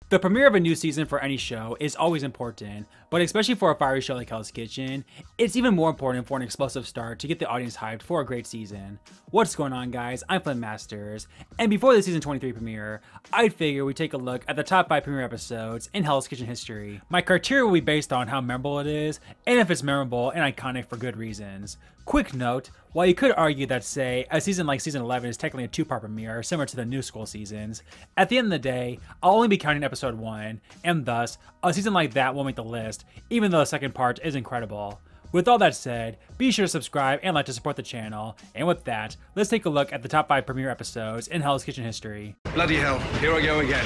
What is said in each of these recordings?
The premiere of a new season for any show is always important, but especially for a fiery show like Hell's Kitchen, it's even more important for an explosive start to get the audience hyped for a great season. What's going on, guys? I'm FlynnMasters, and before the season 23 premiere, I'd figure we'd take a look at the top 5 premiere episodes in Hell's Kitchen history. My criteria will be based on how memorable it is, and if it's memorable and iconic for good reasons. Quick note, while you could argue that, say, a season like season 11 is technically a 2-part premiere, similar to the new school seasons, at the end of the day, I'll only be counting episode 1, and thus, a season like that won't make the list, even though the second part is incredible. With all that said, be sure to subscribe and like to support the channel, and with that, let's take a look at the top 5 premiere episodes in Hell's Kitchen history. Bloody hell, here I go again.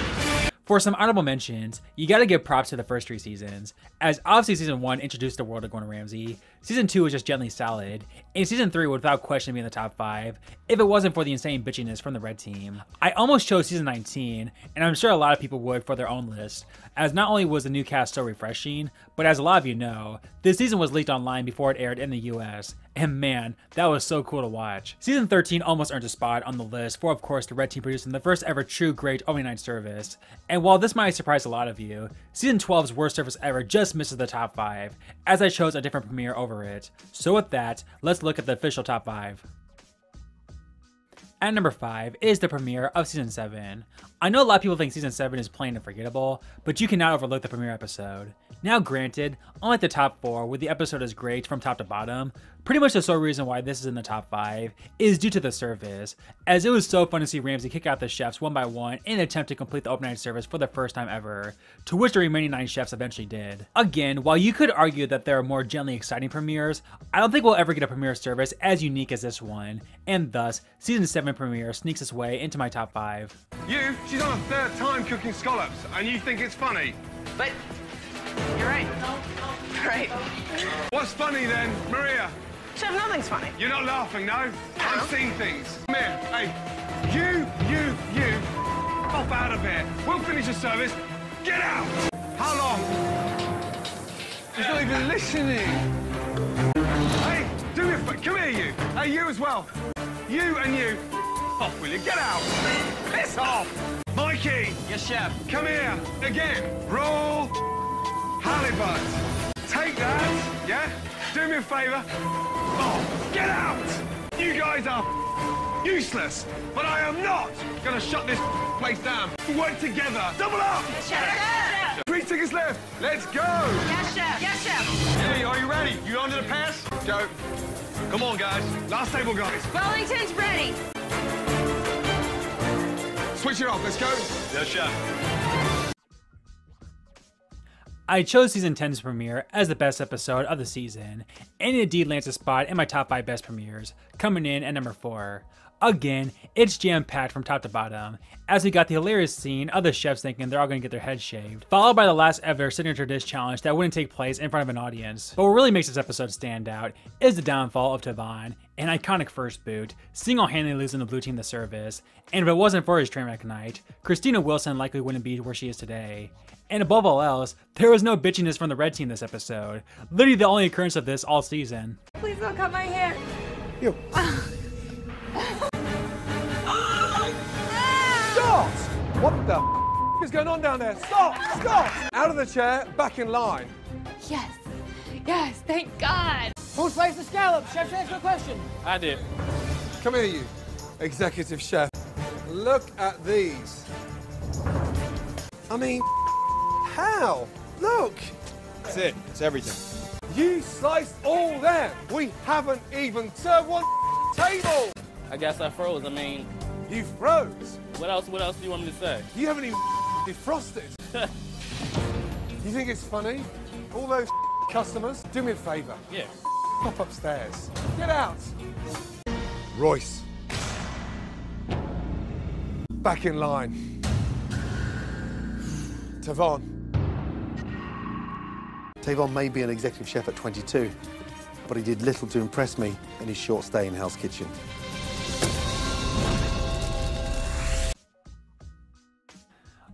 For some honorable mentions, you gotta give props to the first 3 seasons, as obviously season 1 introduced the world of Gordon Ramsay, season 2 was just gently solid, and season 3 would without question be in the top 5, if it wasn't for the insane bitchiness from the red team. I almost chose season 19, and I'm sure a lot of people would for their own list, as not only was the new cast so refreshing, but as a lot of you know, this season was leaked online before it aired in the US, and man, that was so cool to watch. Season 13 almost earned a spot on the list for, of course, the red team producing the first ever true great opening night service, and while this might surprise a lot of you, season 12's worst service ever just misses the top 5, as I chose a different premiere over it. So with that, let's look at the official top 5. At number 5 is the premiere of season 7. I know a lot of people think season 7 is plain and forgettable, but you cannot overlook the premiere episode. Now granted, unlike the top 4 where the episode is great from top to bottom, pretty much the sole reason why this is in the top 5 is due to the service, as it was so fun to see Ramsay kick out the chefs one by one in an attempt to complete the open night service for the first time ever, to which the remaining 9 chefs eventually did. Again, while you could argue that there are more gently exciting premieres, I don't think we'll ever get a premiere service as unique as this one, and thus, season 7 premiere sneaks its way into my top 5. She's on her 3rd time cooking scallops, and you think it's funny? But you're right. Right. What's funny then, Maria? Chef, nothing's funny. You're not laughing, no? I've seen things. Come here. Hey, you. Off out of here. We'll finish the service. Get out! How long? He's not even listening. Hey, do me a favor. Come here, you. Hey, you as well. You and you. Off, will you? Get out! Piss off! Mikey! Yes, chef. Come here. Again. Roll. Halibut. Take that. Yeah? Do me a favor. Oh, get out! You guys are useless, but I am not gonna shut this place down. Work together. Double up! Chef! 3 tickets left. Let's go! Yes, chef! Yes, chef! Hey, are you ready? You under the pass? Go. Come on, guys. Last table, guys. Wellington's ready! Switch it off. Let's go. Yes, chef. I chose season 10's premiere as the best episode of the season, and it indeed lands a spot in my top 5 best premieres, coming in at number 4. Again, it's jam-packed from top to bottom, as we got the hilarious scene of the chefs thinking they're all going to get their heads shaved, followed by the last ever signature dish challenge that wouldn't take place in front of an audience. But what really makes this episode stand out is the downfall of Tavon, an iconic first boot, single-handedly losing the blue team the service, and if it wasn't for his train wreck night, Christina Wilson likely wouldn't be where she is today. And above all else, there was no bitchiness from the red team this episode, literally the only occurrence of this all season. Please don't cut my hair. You. Stop! What the is going on down there? Stop! Stop! Out of the chair, back in line. Yes. Yes, thank God. Who sliced the scallops? Chef, ask a question. I did. Come here, you. Executive chef. Look at these. I mean, how? Look! That's it. It's everything. You sliced all them. We haven't even served one table. I guess I froze. I mean, You froze. what else do you want me to say? You haven't even defrosted. You think it's funny? All those customers? Do me a favor. Yeah. Pop upstairs. Get out. Royce. Back in line. Tavon. Tavon may be an executive chef at 22, but he did little to impress me in his short stay in Hell's Kitchen.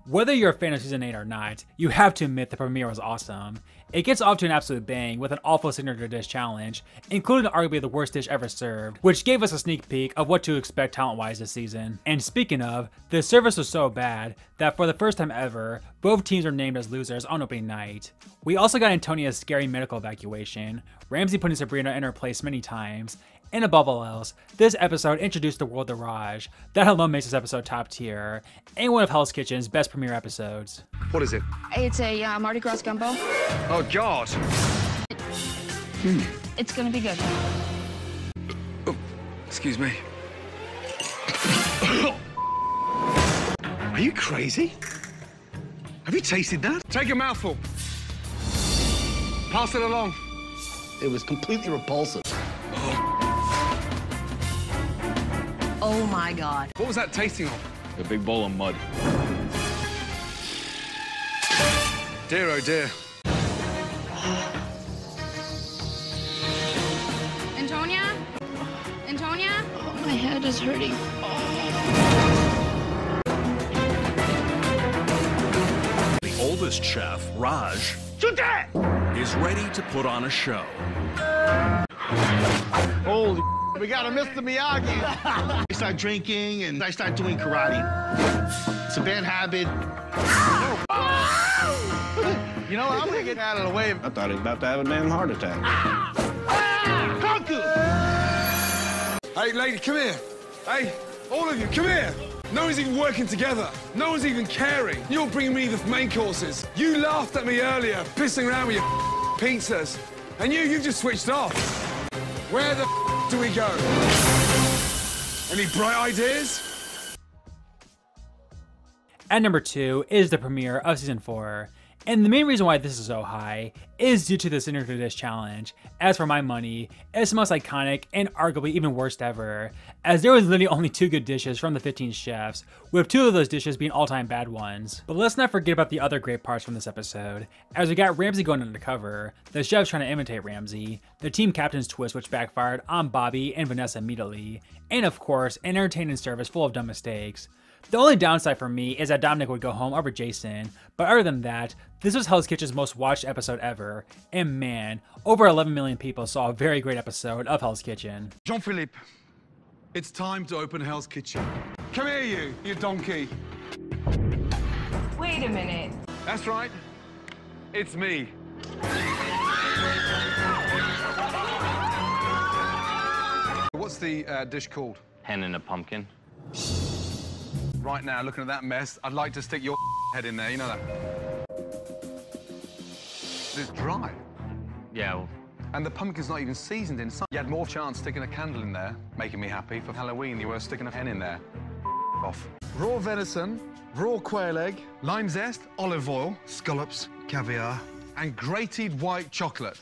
Whether you're a fan of Season 8 or not, you have to admit the premiere was awesome. It gets off to an absolute bang with an awful signature dish challenge, including arguably the worst dish ever served, which gave us a sneak peek of what to expect talent-wise this season. And speaking of, the service was so bad that for the first time ever, both teams were named as losers on opening night. We also got Antonia's scary medical evacuation, Ramsay putting Sabrina in her place many times, and above all else, this episode introduced the world to Raj. That alone makes this episode top tier, and one of Hell's Kitchen's best premiere episodes. What is it? It's a Mardi Gras gumbo. Oh, God. It's gonna be good. Excuse me. Are you crazy? Have you tasted that? Take a mouthful. Pass it along. It was completely repulsive. Oh my God. What was that tasting of? A big bowl of mud. Dear, oh dear. Antonia? Antonia? Oh, my head is hurting. The oldest chef, Raj, is ready to put on a show. Holy, we got a Mr. Miyagi. I start drinking and I start doing karate. It's a bad habit. You know, I'm gonna get out of the way. I thought he was about to have a damn heart attack. Hey, lady, come here. Hey, all of you, come here. No one's even working together. No one's even caring. You're bringing me the main courses. You laughed at me earlier, pissing around with your pizzas. And you just switched off. Where the do we go? Any bright ideas? At number 2 is the premiere of Season 4. And the main reason why this is so high is due to the signature dish challenge. As for my money, it's the most iconic and arguably even worst ever, as there was literally only 2 good dishes from the 15 chefs, with 2 of those dishes being all-time bad ones. But let's not forget about the other great parts from this episode, as we got Ramsay going undercover, the chefs trying to imitate Ramsay, the team captain's twist which backfired on Bobby and Vanessa immediately, and of course, an entertaining service full of dumb mistakes. The only downside for me is that Dominic would go home over Jason, but other than that, this was Hell's Kitchen's most watched episode ever, and man, over 11 million people saw a very great episode of Hell's Kitchen. Jean-Philippe, it's time to open Hell's Kitchen. Come here, you donkey. Wait a minute. That's right. It's me. What's the dish called? Hen and a pumpkin. Right now, looking at that mess, I'd like to stick your head in there, you know that? It's dry. Yeah, well, And the pumpkin's not even seasoned inside. You had more chance sticking a candle in there, making me happy. For Halloween, you were sticking a hen in there. Off. Raw venison, raw quail egg, lime zest, olive oil, scallops, caviar, and grated white chocolate.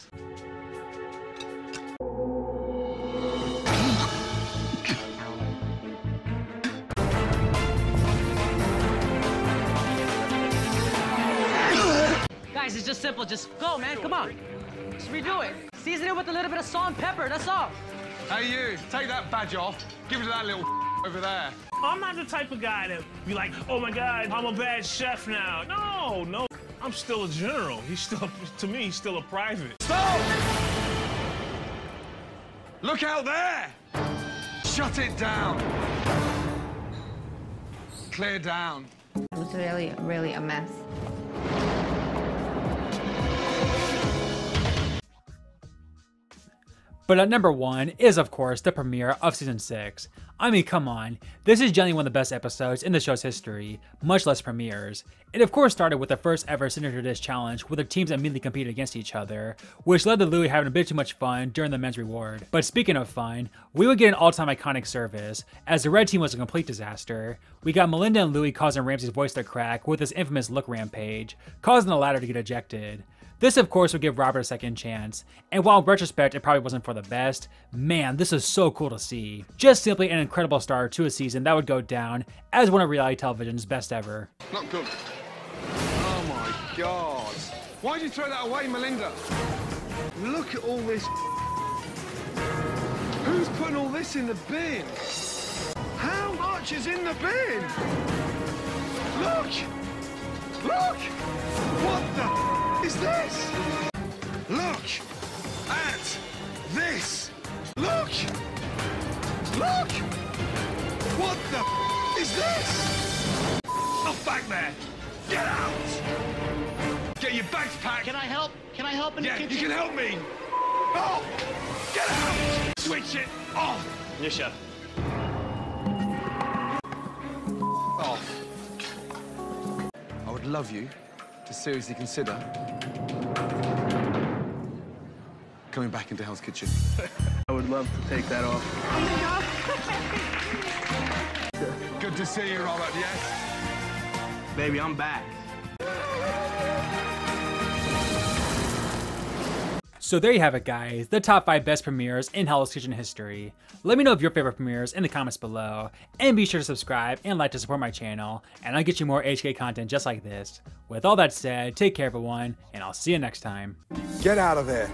Guys, it's just simple. Just go, man. Come on. Just redo it. Season it with a little bit of salt and pepper. That's all. Hey, you, take that badge off. Give it to that little over there. I'm not the type of guy that be like, oh my God, I'm a bad chef now. No. I'm still a general. He's still, to me, he's still a private. Stop! Look out there! Shut it down. Clear down. It was really a mess. But at number 1 is, of course, the premiere of Season 6. I mean, come on, this is generally one of the best episodes in the show's history, much less premieres. It of course started with the first ever Signature Dish Challenge where the teams immediately competed against each other, which led to Louis having a bit too much fun during the men's reward. But speaking of fun, we would get an all-time iconic service, as the red team was a complete disaster. We got Melinda and Louis causing Ramsay's voice to crack with his infamous look rampage, causing the latter to get ejected. This of course would give Robert a second chance, and while in retrospect it probably wasn't for the best, man, this is so cool to see. Just simply an incredible start to a season that would go down as one of reality television's best ever. Not good. Oh my God. Why'd you throw that away, Melinda? Look at all this. Who's putting all this in the bin? How much is in the bin? Look! Look! What the is this? Look at this! Look! Look! What the is this? Off back there! Get out! Get your bags packed! Can I help? Can I help in the kitchen? You can help me! Oh! Get out! Switch it off! Yes, chef. Off. I would love you to seriously consider coming back into Hell's Kitchen. I would love to take that off. Good to see you, Robert, yes? Baby, I'm back. So there you have it, guys, the top 5 best premieres in Hell's Kitchen history. Let me know of your favorite premieres in the comments below, and be sure to subscribe and like to support my channel, and I'll get you more HK content just like this. With all that said, take care everyone, and I'll see you next time. Get out of there.